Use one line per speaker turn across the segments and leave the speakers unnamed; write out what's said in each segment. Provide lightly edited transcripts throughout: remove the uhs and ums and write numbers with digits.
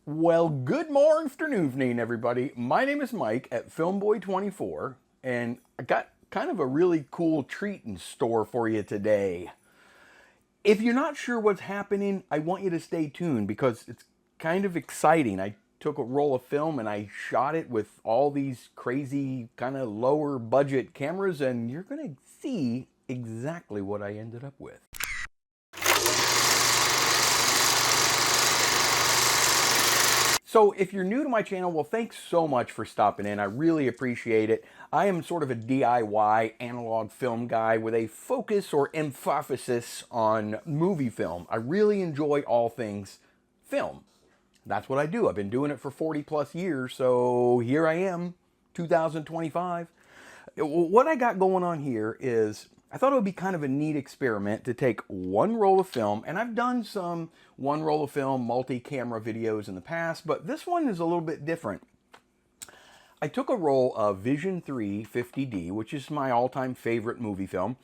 Well, good morning, afternoon, evening, everybody. My name is Mike at Filmboy24, and I got kind of a really cool treat in store for you today. If you're not sure what's happening, I want you to stay tuned because it's kind of exciting. I took a roll of film and I shot it with all these crazy kind of lower budget cameras, and you're going to see exactly what I ended up with. So if you're new to my channel, well, thanks so much for stopping in. I really appreciate it. I am sort of a DIY analog film guy with a focus or emphasis on movie film. I really enjoy all things film. That's what I do. I've been doing it for 40 plus years, so here I am, 2025. What I got going on here is I thought it would be kind of a neat experiment to take one roll of film, and I've done some one roll of film multi-camera videos in the past, but this one is a little bit different. I took a roll of Vision 3 50D, which is my all-time favorite movie film,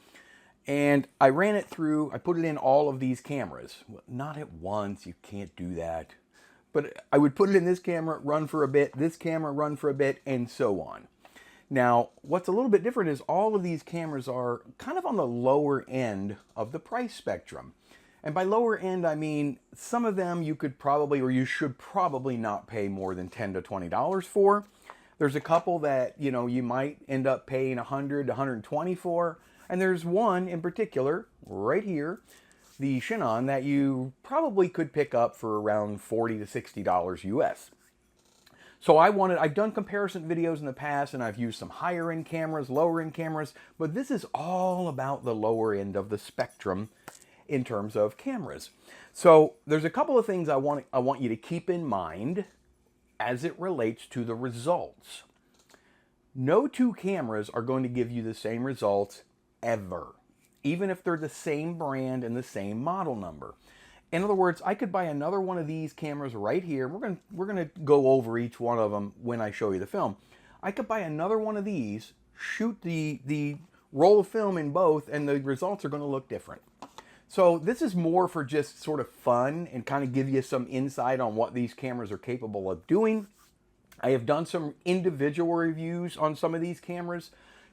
and I ran it through, I put it in all of these cameras. Not at once, you can't do that. But I would put it in this camera, run for a bit, this camera, run for a bit, and so on. Now, what's a little bit different is all of these cameras are kind of on the lower end of the price spectrum. And by lower end, I mean some of them you could probably, or you should probably not pay more than $10 to $20 for. There's a couple that, you know, you might end up paying $100 to $120 for. And there's one in particular, right here, the Shinon, that you probably could pick up for around $40 to $60 US. So I've done comparison videos in the past, and I've used some higher end cameras, lower end cameras, but this is all about the lower end of the spectrum in terms of cameras. So there's a couple of things I want you to keep in mind as it relates to the results. No two cameras are going to give you the same results ever, even if they're the same brand and the same model number. In other words, I could buy another one of these cameras right here. We're gonna go over each one of them when I show you the film. I could buy another one of these, shoot the roll of film in both, and the results are gonna look different. So this is more for just sort of fun and kind of give you some insight on what these cameras are capable of doing. I have done some individual reviews on some of these cameras.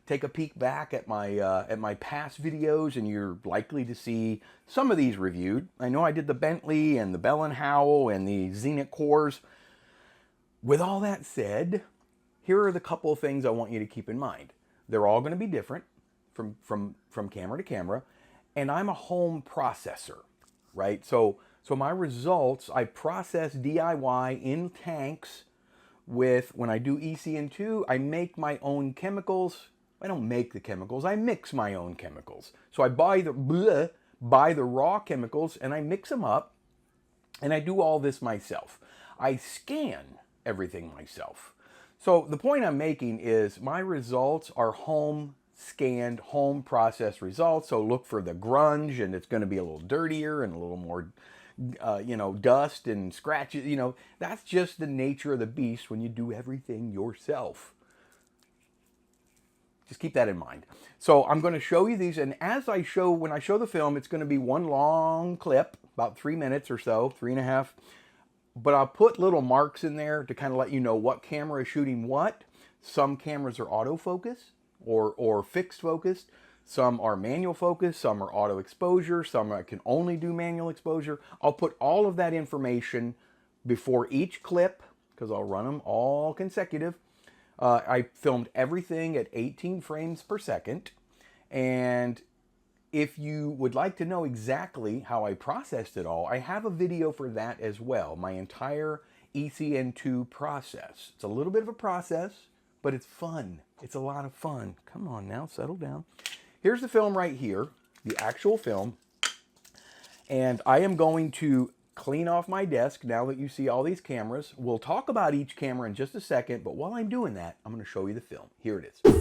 Take a peek back at my past videos, and you're likely to see some of these reviewed. I know I did the Bentley and the Bell and Howell and the Zenith Quarz. With all that said, here are the couple of things I want you to keep in mind. They're all going to be different from camera to camera, and I'm a home processor, right? So my results, I process DIY in tanks with, when I do ECN2, I make my own chemicals. I don't make the chemicals, I mix my own chemicals. So I buy the raw chemicals and I mix them up, and I do all this myself. I scan everything myself. So the point I'm making is my results are home scanned, home processed results. So look for the grunge, and it's going to be a little dirtier and a little more dust and scratches. That's just the nature of the beast when you do everything yourself. Just keep that in mind. So I'm going to show you these, and when I show the film, it's going to be one long clip, about 3 minutes or so, 3.5. But I'll put little marks in there to kind of let you know what camera is shooting what. Some cameras are autofocus or fixed focused. Some are manual focus, some are auto exposure, some I can only do manual exposure. I'll put all of that information before each clip, because I'll run them all consecutive. I filmed everything at 18 frames per second, and if you would like to know exactly how I processed it all, I have a video for that as well, my entire ECN2 process. It's a little bit of a process, but it's fun. It's a lot of fun. Come on now, settle down. Here's the film right here, the actual film, and I am going to clean off my desk now that you see all these cameras. We'll talk about each camera in just a second, but while I'm doing that, I'm going to show you the film. Here it is.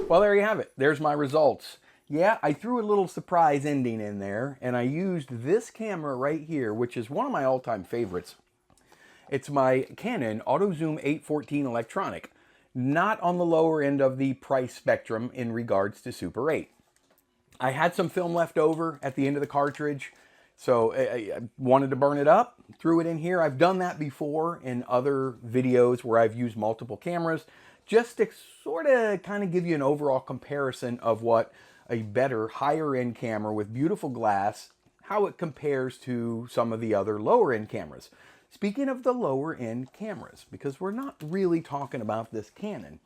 Well, there you have it. There's my results. Yeah, I threw a little surprise ending in there, and I used this camera right here, which is one of my all-time favorites. It's my Canon AutoZoom 814 electronic, not on the lower end of the price spectrum in regards to Super 8. I had some film left over at the end of the cartridge, so I wanted to burn it up, threw it in here. I've done that before in other videos where I've used multiple cameras, just to sort of kind of give you an overall comparison of what a better higher end camera with beautiful glass, how it compares to some of the other lower end cameras. Speaking of the lower end cameras, because we're not really talking about this Canon,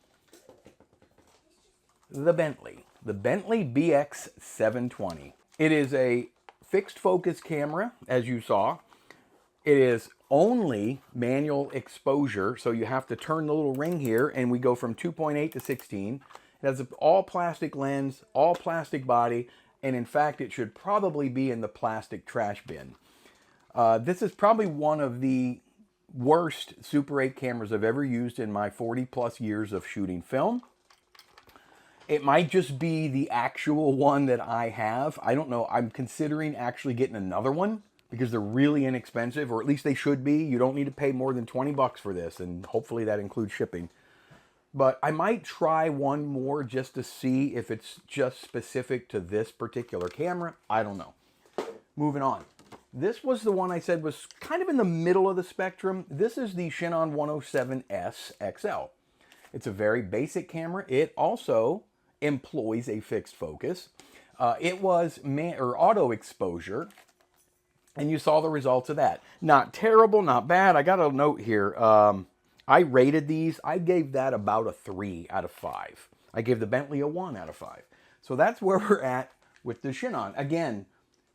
the Bentley BX 720. It is a fixed focus camera, as you saw. It is only manual exposure, so you have to turn the little ring here, and we go from 2.8 to 16. It has an all plastic lens, all plastic body, and in fact, it should probably be in the plastic trash bin. This is probably one of the worst Super 8 cameras I've ever used in my 40 plus years of shooting film. It might just be the actual one that I have. I don't know. I'm considering actually getting another one because they're really inexpensive, or at least they should be. You don't need to pay more than 20 bucks for this, and hopefully that includes shipping. But I might try one more just to see if it's just specific to this particular camera. I don't know. Moving on. This was the one I said was kind of in the middle of the spectrum. This is the Shinon 107S XL. It's a very basic camera. It also employs a fixed focus. It was auto exposure, and you saw the results of that. Not terrible, not bad. I got a note here. I rated these. I gave that about a 3 out of 5. I gave the Bentley a 1 out of 5. So that's where we're at with the Shinon. Again,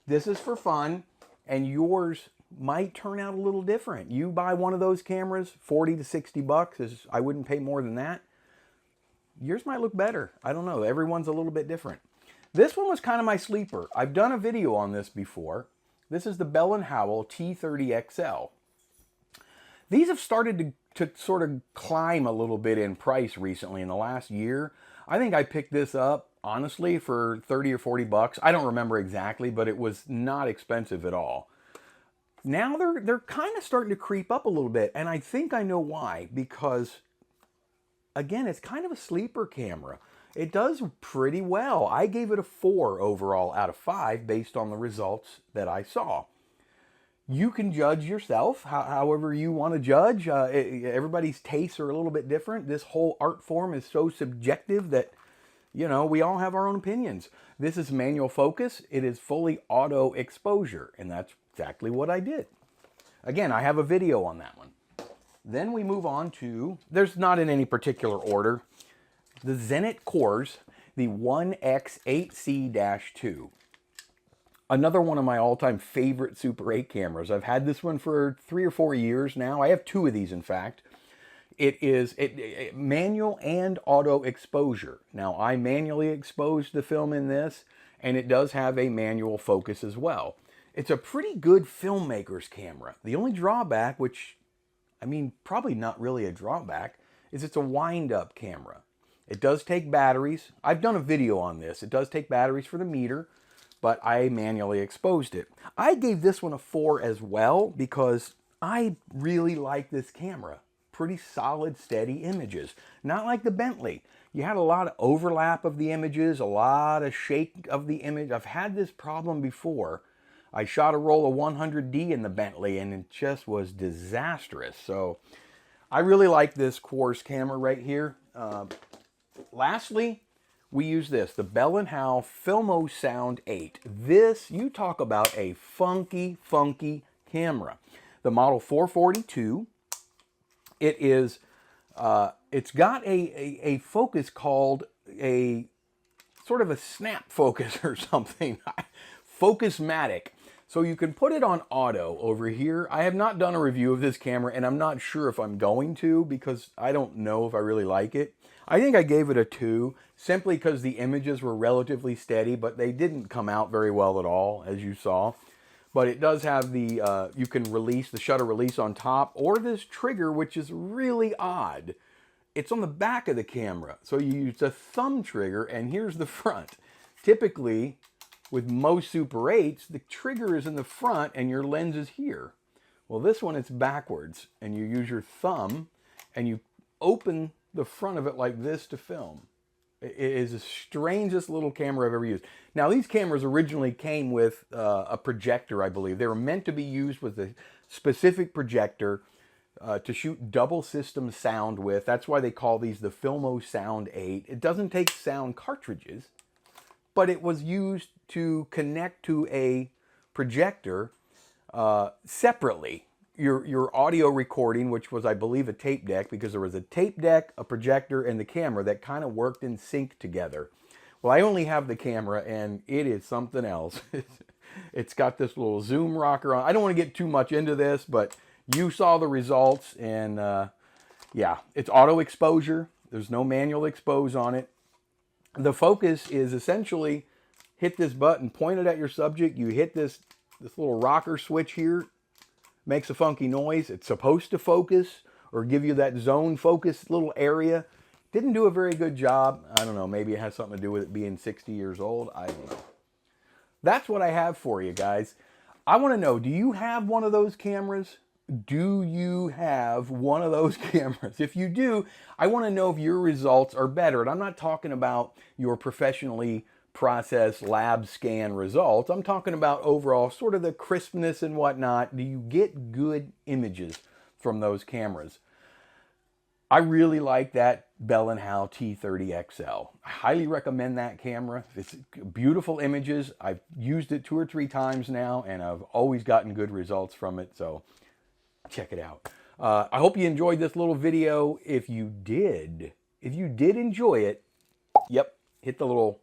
this is for fun, and yours might turn out a little different. You buy one of those cameras, 40 to 60 bucks. I wouldn't pay more than that. Yours might look better. I don't know. Everyone's a little bit different. This one was kind of my sleeper. I've done a video on this before. This is the Bell & Howell T30XL. These have started to sort of climb a little bit in price recently in the last year. I think I picked this up, honestly, for 30 or 40 bucks. I don't remember exactly, but it was not expensive at all. Now they're kind of starting to creep up a little bit, and I think I know why, because again, it's kind of a sleeper camera. It does pretty well. I gave it a 4 overall out of 5 based on the results that I saw. You can judge yourself however you want to judge. Everybody's tastes are a little bit different. This whole art form is so subjective that, you know, we all have our own opinions. This is manual focus. It is fully auto exposure, and that's exactly what I did. Again, I have a video on that one. Then we move on to, there's not in any particular order, the Zenith Quarz, the 1X8C-2. Another one of my all-time favorite Super 8 cameras. I've had this one for 3 or 4 years now. I have 2 of these, in fact. It is manual and auto exposure. Now, I manually exposed the film in this, and it does have a manual focus as well. It's a pretty good filmmaker's camera. The only drawback, which, I mean, probably not really a drawback, is it's a wind-up camera. It does take batteries. I've done a video on this. It does take batteries for the meter, but I manually exposed it. I gave this one a 4 as well because I really like this camera. Pretty solid, steady images. Not like the Bentley. You had a lot of overlap of the images, a lot of shake of the image. I've had this problem before. I shot a roll of 100D in the Bentley and it just was disastrous. So I really like this Quarz camera right here. Lastly, we use this, the Bell & Howell Filmosound 8. This, you talk about a funky, funky camera. The model 442. It is, it's got a focus called a sort of a snap focus or something. Focusmatic. So you can put it on auto over here. I have not done a review of this camera, and I'm not sure if I'm going to because I don't know if I really like it. I think I gave it a 2 simply because the images were relatively steady, but they didn't come out very well at all, as you saw. But it does have the, you can release the shutter release on top, or this trigger, which is really odd. It's on the back of the camera. So you use a thumb trigger, and here's the front. Typically, with most Super 8s, the trigger is in the front and your lens is here. Well, this one, it's backwards, and you use your thumb, and you open the front of it like this to film. It is the strangest little camera I've ever used. Now, these cameras originally came with a projector, I believe. They were meant to be used with a specific projector to shoot double system sound with. That's why they call these the Filmosound 8. It doesn't take sound cartridges, but it was used to connect to a projector separately. Your audio recording, which was, I believe, a tape deck, because there was a tape deck, a projector, and the camera that kind of worked in sync together. Well, I only have the camera, and it is something else. It's got this little zoom rocker on. I don't want to get too much into this, but you saw the results, and yeah, it's auto exposure. There's no manual expose on it. The focus is essentially hit this button, point it at your subject. You hit this little rocker switch here. Makes a funky noise. It's supposed to focus or give you that zone focus little area. Didn't do a very good job. I don't know. Maybe it has something to do with it being 60 years old. I don't know. That's what I have for you guys. I want to know, do you have one of those cameras? Do you have one of those cameras? If you do, I want to know if your results are better. And I'm not talking about your professionally process lab scan results. I'm talking about overall sort of the crispness and whatnot. Do you get good images from those cameras? I really like that Bell & Howell T30XL. I highly recommend that camera. It's beautiful images. I've used it 2 or 3 times now, and I've always gotten good results from it, so check it out. I hope you enjoyed this little video. If you did enjoy it, yep, hit the little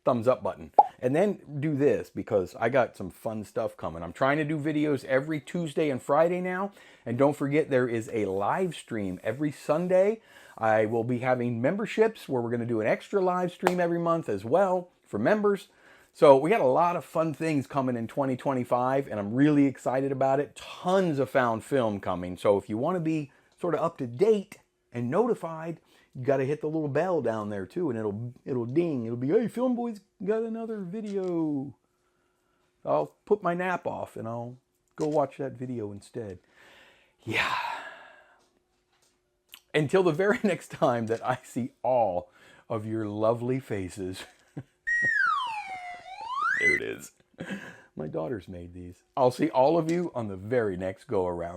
thumbs up button. And then do this, because I got some fun stuff coming. I'm trying to do videos every Tuesday and Friday now. And don't forget, there is a live stream every Sunday. I will be having memberships where we're going to do an extra live stream every month as well for members. So we got a lot of fun things coming in 2025, and I'm really excited about it. Tons of found film coming. So if you want to be sort of up to date and notified, you got to hit the little bell down there too, and it'll ding. It'll be, hey, Film Boy's got another video. I'll put my nap off and I'll go watch that video instead. Yeah. Until the very next time that I see all of your lovely faces. There it is. My daughter's made these. I'll see all of you on the very next go around.